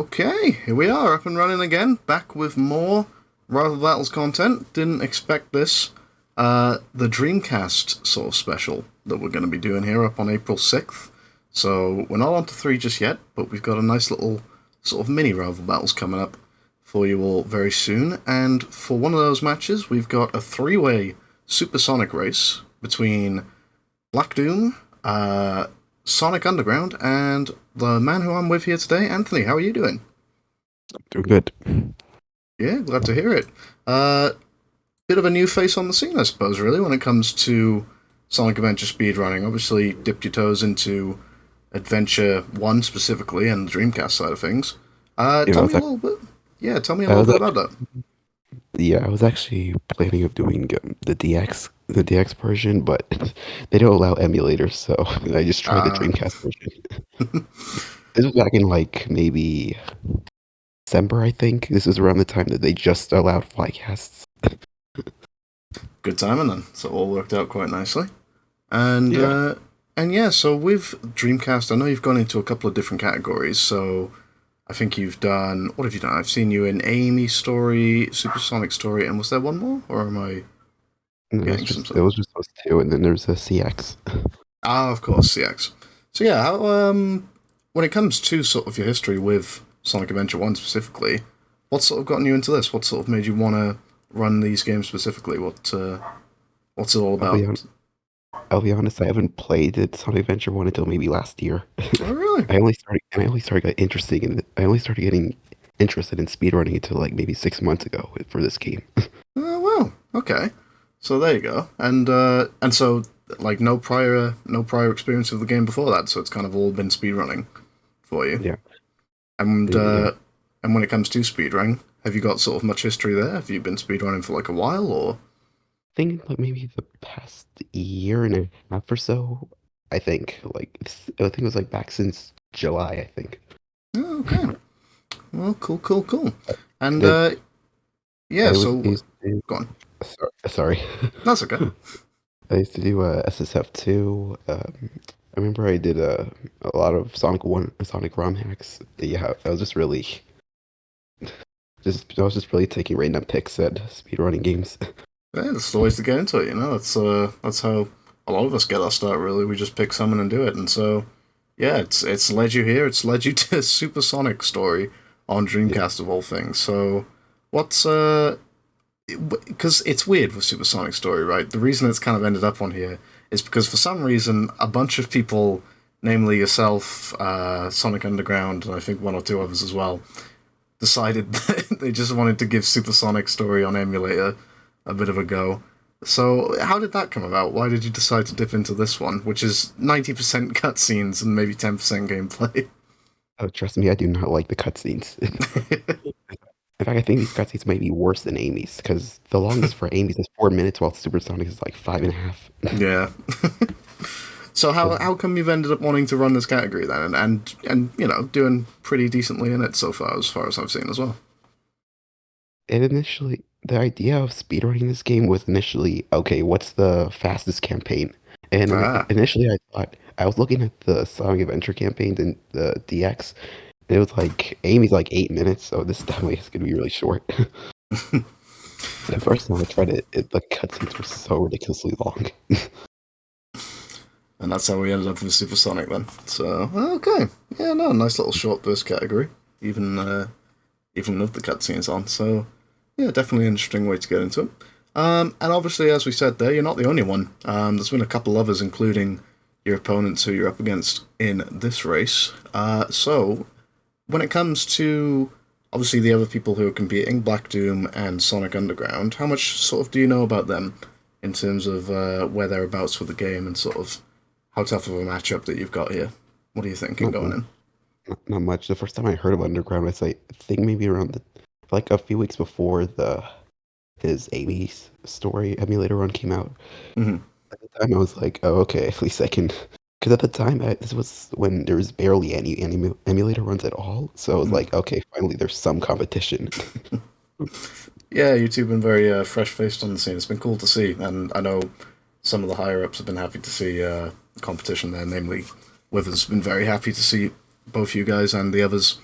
Okay, here we are, up and running again, back with more Rival Battles content. Didn't expect this. The Dreamcast sort of special that we're going to be doing here up on April 6th. So we're not on to 3 just yet, but we've got a nice little sort of mini Rival Battles coming up for you all very soon. And for one of those matches, we've got a three-way supersonic race between Black Doom, Sonic Underground, and the man who I'm with here today, Anthony. How are you doing? Doing good. Yeah, glad to hear it. Bit of a new face on the scene, I suppose, really, when it comes to Sonic Adventure speedrunning. Obviously, dipped your toes into Adventure 1 specifically and the Dreamcast side of things. Yeah, Tell me a little bit. Yeah, tell me a little bit about that. I was actually planning of doing the DX version, but they don't allow emulators, so I just tried the Uh, Dreamcast version. This was back in like maybe December, I think. This was around the time that they just allowed flycasts. Good timing then. So it all worked out quite nicely. And Yeah. uh, and yeah, so with Dreamcast, I know you've gone into a couple of different categories. So I think you've done, what have you done? I've seen you in Amy story, Supersonic story, and was there one more, or am I And getting some it sort? was just those two, and then there's a CX. Ah, of course, CX. So yeah, when it comes to sort of your history with Sonic Adventure One specifically, what sort of gotten you into this? What sort of made you want to run these games specifically? What's it all I'll be about? on, I'll be honest, I haven't played it Sonic Adventure 1 until maybe last year. Oh, really? I only started getting I only started getting interested in speedrunning until like maybe 6 months ago for this game. Oh, well, okay. So there you go. And so like no prior experience of the game before that. So it's kind of all been speedrunning for you. Yeah, And yeah. uh, and when it comes to speedrunning, have you got sort of much history there? Have you been speedrunning for like a while or? I think like maybe the past year and a half or so. I think it was like back since July. I think. Oh, okay. Well, cool, cool, cool. I And did. yeah, I was so used to. go on. Sorry. That's okay. I used to do SSF2. I remember I did a lot of Sonic ROM hacks. Yeah, I was just really I was just really taking random picks at speedrunning games. Yeah, that's the ways to get into it. That's how a lot of us get our start. Really, we just pick someone and do it. And so yeah, it's led you here. It's led you to Supersonic story on Yeah. Dreamcast of all things. So what's because it's weird with Supersonic Story, right? The reason it's kind of ended up on here is because for some reason a bunch of people, namely yourself, Sonic Underground, and I think one or two others as well, decided that they just wanted to give Supersonic Story on emulator a bit of a go. So how did that come about? Why did you decide to dip into this one, which is 90% cutscenes and maybe 10% gameplay? Oh, trust me, I do not like the cutscenes. In fact, I think these cutscenes might be worse than Amy's because the longest for Amy's is 4 minutes, while Supersonic is like five and a half. Yeah. So how come you've ended up wanting to run this category then, and doing pretty decently in it so far as I've seen as well. The idea of speedrunning this game was initially, okay, what's the fastest campaign? And Ah, initially, I thought I was looking at the Sonic Adventure campaign and the DX. And it was like Amy's like 8 minutes, so this definitely is gonna be really short. The first time I tried the cutscenes were so ridiculously long. and that's how we ended up with Supersonic then. So okay, yeah, no, nice little short burst category, even even with the cutscenes on. So yeah, definitely an interesting way to get into it. And obviously, as we said there, you're not the only one. There's been a couple others, including your opponents who you're up against in this race. So when it comes to obviously the other people who are competing, Black Doom and Sonic Underground, how much sort of do you know about them in terms of where they're abouts with the game and sort of how tough of a matchup that you've got here? What are you thinking Not, going mu- in? not much. The first time I heard of Underground was like, I think maybe around like a few weeks before the his Amy's story emulator run came out. Mm-hmm. At the time, I was like, oh, okay, at least I can. Because at the time, this was when there was barely any emulator runs at all. So I was Mm-hmm. like, okay, finally, there's some competition. Yeah, you've been very fresh faced on the scene. It's been cool to see, and I know some of the higher ups have been happy to see competition there. Namely, Withers has been very happy to see both you guys and the others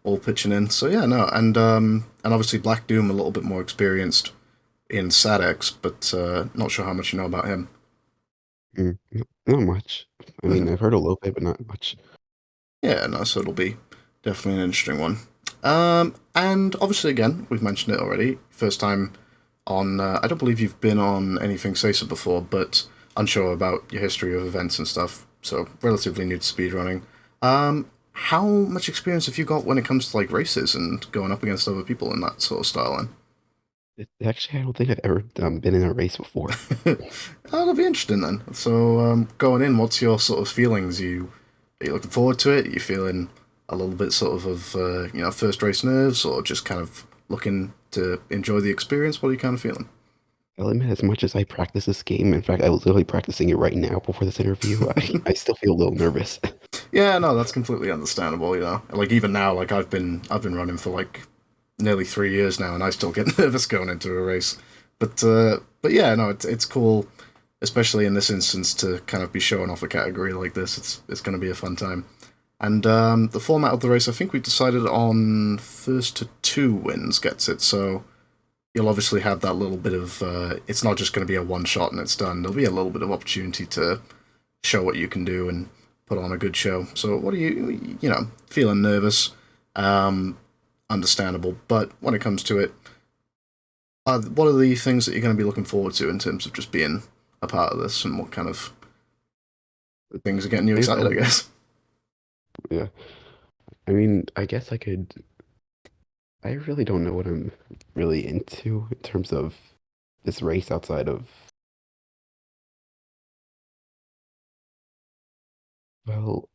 all pitching in. So yeah, no, and obviously Black Doom a little bit more experienced in SADX, but not sure how much you know about him. Not much. I mean, Mhm. I've heard a little bit, but not much. Yeah, no, so it'll be definitely an interesting one. And obviously, again, we've mentioned it already. First time on, I don't believe you've been on anything SASA before, but unsure about your history of events and stuff. So relatively new to speedrunning. How much experience have you got when it comes to like races and going up against other people in that sort of style? Actually, I don't think I've ever been in a race before. Oh, that'll be interesting then. So, going in, what's your sort of feelings? Are you looking forward to it? Are you feeling a little bit sort of first race nerves, or just kind of looking to enjoy the experience? What are you kind of feeling? I'll admit, as much as I practice this game, in fact, I was literally practicing it right now before this interview, I still feel a little nervous. Yeah, no, that's completely understandable. Like even now, like I've been running for like nearly 3 years now, and I still get nervous going into a race. But yeah, no, it's cool, especially in this instance to kind of be showing off a category like this. It's going to be a fun time. And the format of the race, I think we decided on first to two wins gets it. So you'll obviously have that little bit of. It's not just going to be a one shot and it's done. There'll be a little bit of opportunity to show what you can do and put on a good show. So what are you feeling nervous? Um, Understandable. But when it comes to it, what are the things that you're going to be looking forward to in terms of just being a part of this, and what kind of things are getting you I excited? I don't, guess. yeah. I mean, I guess I really don't know what I'm really into in terms of this race outside of, well,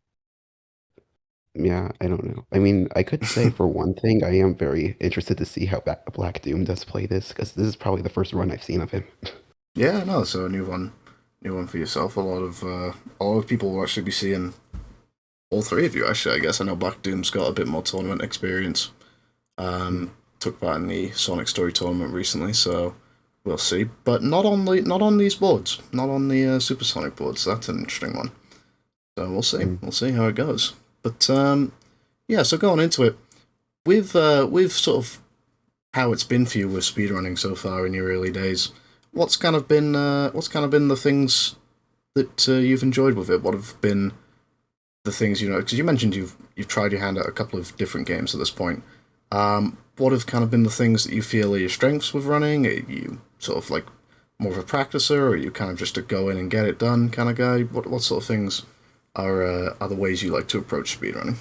yeah, I don't know. I mean, I could say for one thing, I am very interested to see how Black Doom does play this, because this is probably the first run I've seen of him. Yeah, no. So a new one for yourself. A lot of people will actually be seeing all three of you. Actually, I guess I know Black Doom's got a bit more tournament experience. Mm, Took part in the Sonic Story tournament recently, so we'll see. But not on these boards, not on the Supersonic boards. So that's an interesting one. So we'll see. mm. We'll see how it goes. But yeah. So going into it, with sort of how it's been for you with speedrunning so far in your early days. What's kind of been the things that you've enjoyed with it? What have been the things because you mentioned you've tried your hand at a couple of different games at this point. What have kind of been the things that you feel are your strengths with running? Are you sort of like more of a practicer, or are you kind of just a go in and get it done kind of guy? What sort of things are the ways you like to approach speedrunning?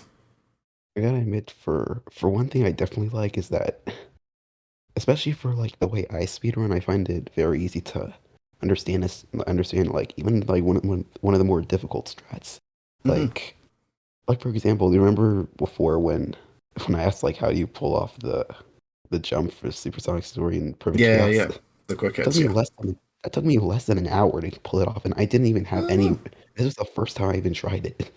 I gotta admit, for one thing, I definitely like is that, especially for like the way I speedrun, I find it very easy to understand like even like one of the more difficult strats. Hmm. Like like for example, do you remember before when I asked like how do you pull off the jump for Supersonic Story and Perfect Yeah, Chaos? yeah, the quick It took hits, me yeah. less than that took me less than an hour to pull it off, and I didn't even have any. Oh, This was the first time I even tried it.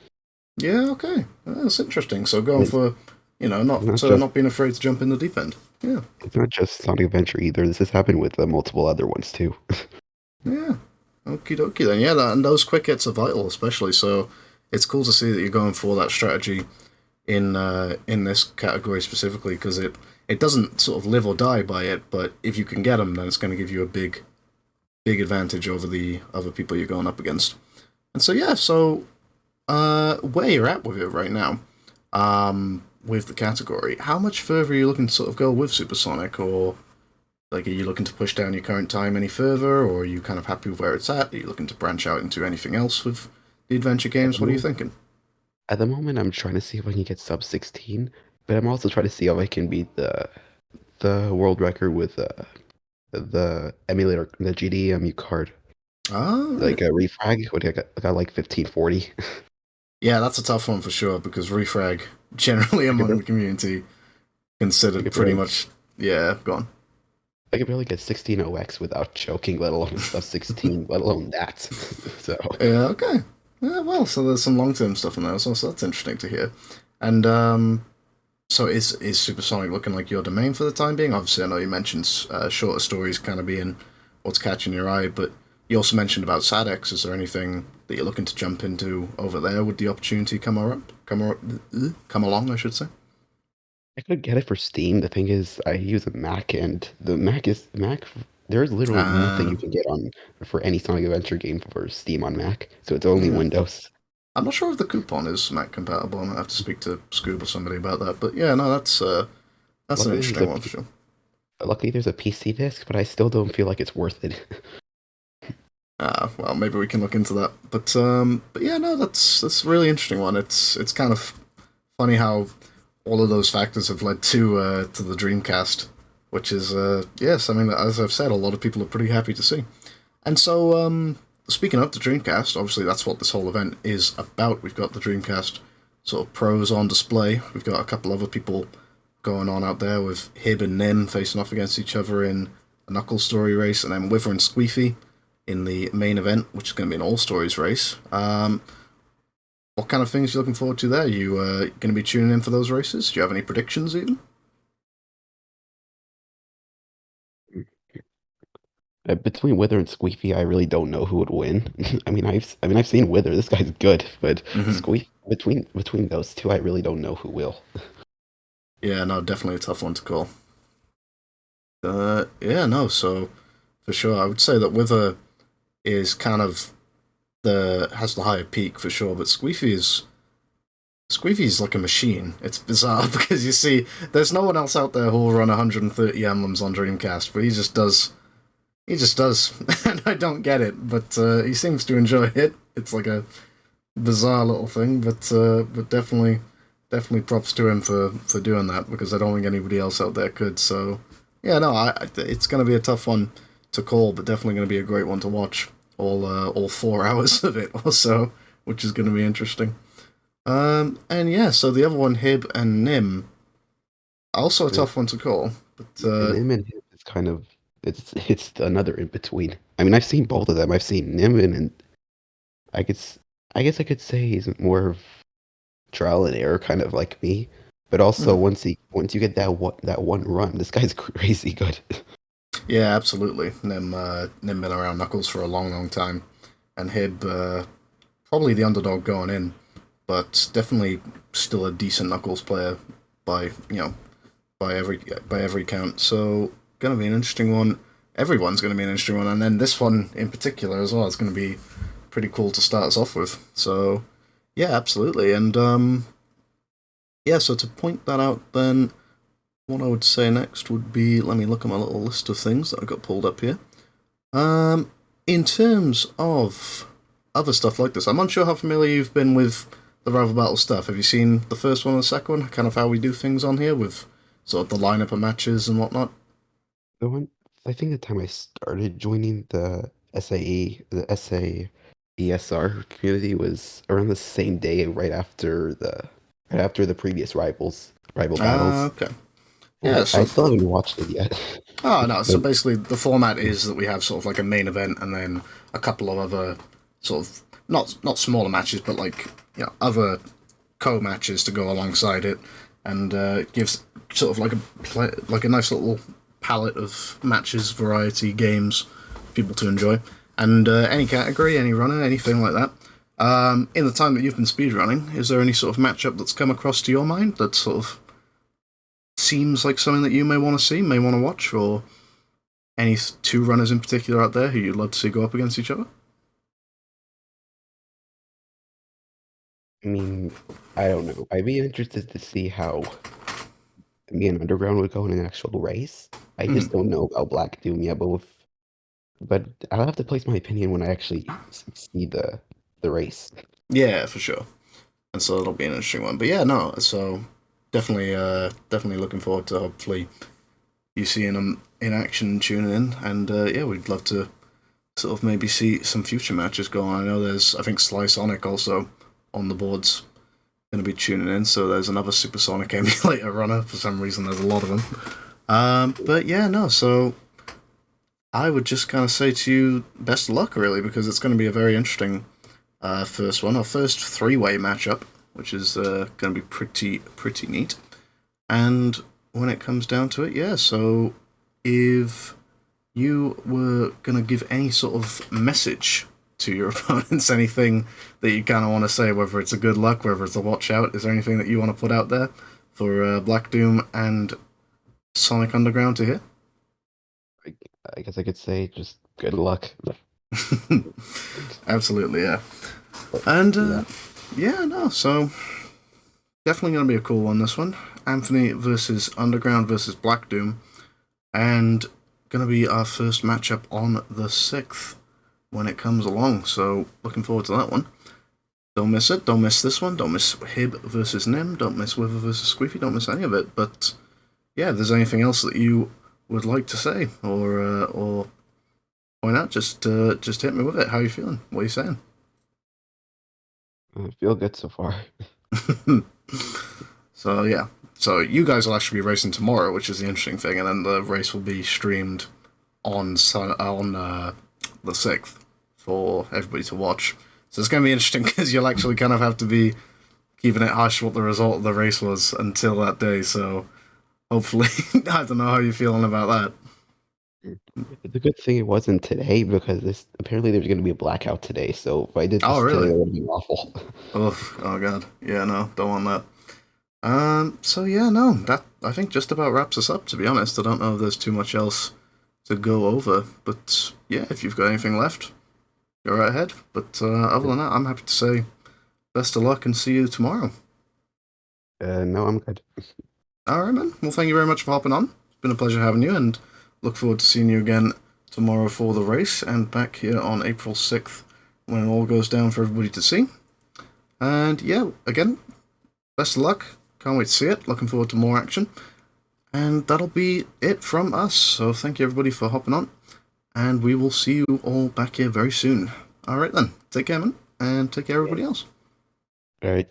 yeah, okay. That's interesting. So going And for, not just not being afraid to jump in the deep end. Yeah, it's not just Sonic Adventure either. This has happened with multiple other ones too. yeah. Okie dokie then. Yeah, and those quick hits are vital, especially. So it's cool to see that you're going for that strategy in this category specifically, because it doesn't sort of live or die by it. But if you can get them, then it's going to give you a big advantage over the other people you're going up against. And so yeah, so where you're at with it right now, with the category, how much further are you looking to sort of go with Supersonic, or like are you looking to push down your current time any further, or are you kind of happy with where it's at? Are you looking to branch out into anything else with the adventure At games? the What are you moment, thinking? at the moment, I'm trying to see if I can get sub 16, but I'm also trying to see if I can beat the world record with the emulator, the GDEMU card, Ah, like right. a refrag. What I got like 1540. Yeah, that's a tough one for sure because refrag generally I could among barely, the community I considered could pretty barely, much yeah gone. I could barely get 16 OX without choking, let alone sub 16, let alone that. So Yeah, okay. Yeah, well, so there's some long term stuff in there as well, so that's interesting to hear. And so is Supersonic looking like your domain for the time being? Obviously, I know you mentioned shorter stories kind of being what's catching your eye, but you also mentioned about SADX. Is there anything that you're looking to jump into over there? Would the opportunity come along? I should say. I could get it for Steam. The thing is, I use a Mac, and the Mac. There's literally nothing Uh, you can get on for any Sonic Adventure game for Steam on Mac, so it's only yeah. Windows. I'm not sure if the coupon is Mac compatible. I might have to speak to Scoob or somebody about that. But yeah, no, that's an Luckily, there's interesting a one for sure. luckily there's a PC disc, but I still don't feel like it's worth it. Well, maybe we can look into that. But yeah, no, that's a really interesting one. It's kind of funny how all of those factors have led to the Dreamcast, which is yeah, something that, as I've said, a lot of people are pretty happy to see. And so, speaking of the Dreamcast, obviously that's what this whole event is about. We've got the Dreamcast sort of pros on display. We've got a couple other people going on out there with Hib and Nim facing off against each other in a Knuckle Story race, and then Wither and Squeefy in the main event, which is going to be an All Stories race. What kind of things are you looking forward to there? You going to be tuning in for those races? Do you have any predictions even? Between Wither and Squeefy, I really don't know who would win. I've seen Wither. This guy's good, but Mm-hmm. Squeef between those two, I really don't know who will. Yeah, no, definitely a tough one to call. Yeah, no, so for sure, I would say that Wither is kind of the has the higher peak for sure, but Squeefy is like a machine. It's bizarre because you see, there's no one else out there who will run 130 emblems on Dreamcast, but he just does. He just does, and I don't get it, but he seems to enjoy it. It's like a bizarre little thing, but definitely props to him for doing that because I don't think anybody else out there could. So yeah, no, it's going to be a tough one to call, but definitely going to be a great one to watch all 4 hours of it or so, which is going to be interesting. And yeah, so the other one, Hib and Nim, also a And, tough one to call, but and him and him is kind of it's another in between. I've seen both of them. I've seen Nimin, and I could s- I guess I could say he's more of trial and error, kind of like me. But also mhm. once you get that one run, this guy's crazy good. Yeah, absolutely. Nim been around Knuckles for a long, long time, and Hib probably the underdog going in, but definitely still a decent Knuckles player by by every by every count. So gonna be an interesting one. Everyone's gonna be an interesting one, and then this one in particular as well is gonna be pretty cool to start us off with. So yeah, absolutely. And yeah, so to point that out, then what I would say next would be let me look at my little list of things that I've got pulled up here. Um, in terms of other stuff like this, I'm unsure how familiar you've been with the Rival Battle stuff. Have you seen the first one and the second one? Kind of how we do things on here with sort of the lineup of matches and whatnot. The one I think the time I started joining the SAESR community was around the same day, right after the previous rival Ah, battles. okay. And Yeah, I so still haven't watched it yet. oh no, so But basically the format is that we have sort of like a main event and then a couple of other sort of not smaller matches, but like other co-matches to go alongside it, and gives sort of like like a nice little palette of matches, variety games, for people to enjoy, and any category, any runner, anything like that. In the time that you've been speedrunning, is there any sort of matchup that's come across to your mind that sort of seems like something that you may want to see, may want to watch, or any two runners in particular out there who you'd love to see go up against each other? I mean, I don't know. I'd be interested to see how me and Underground would go in an actual race. I Hmm. just don't know about Black Doom yet, but I'll have to place my opinion when I actually see the race. Yeah, for sure. And so it'll be an interesting one. But yeah, no, so definitely looking forward to hopefully you seeing them in action, tuning in, and yeah, we'd love to sort of maybe see some future matches go on. I know I think Sly Sonic also on the boards going to be tuning in, so there's another Supersonic emulator runner. For some reason, there's a lot of them. But yeah, no, so I would just kind of say to you, best of luck, really, because it's going to be a very interesting first one, our first three-way matchup, which is going to be pretty neat. And when it comes down to it, yeah. So if you were going to give any sort of message to your opponents, anything that you kind of want to say, whether it's a good luck, whether it's a watch out, is there anything that you want to put out there for Black Doom and Sonic Underground to hear? I, I guess I could say just good luck. Absolutely, yeah. But And yeah, yeah, no, so definitely going to be a cool one, this one. Anthony versus Underground versus Black Doom. And going to be our first matchup on the 6th when it comes along. So looking forward to that one. Don't miss it. Don't miss this one. Don't miss Hib versus Nim. Don't miss Wither versus Squeefy. Don't miss any of it. But yeah, if there's anything else that you would like to say or point out, just hit me with it. How are you feeling? What are you saying? I feel good so far. So yeah, so you guys will actually be racing tomorrow, which is the interesting thing, and then the race will be streamed on the 6th for everybody to watch. So it's going to be interesting because you'll actually kind of have to be keeping it hush what the result of the race was until that day. So hopefully, I don't know how you're feeling about that. It's a good thing it wasn't today because this apparently there's going to be a blackout today. So if I did Oh this today, really? that would have been awful. Oh god, yeah, no, don't want that. So yeah, no, that I think just about wraps us up. To be honest, I don't know if there's too much else to go over, but yeah, if you've got anything left, go right ahead. But other than that, I'm happy to say best of luck and see you tomorrow. No, I'm good. All right, man. Well, thank you very much for hopping on. It's been a pleasure having you, and look forward to seeing you again tomorrow for the race and back here on April 6th when it all goes down for everybody to see. And yeah, again, best of luck. Can't wait to see it. Looking forward to more action. And that'll be it from us. So thank you everybody for hopping on. And we will see you all back here very soon. Alright then. Take care, man. And take care everybody else. All right.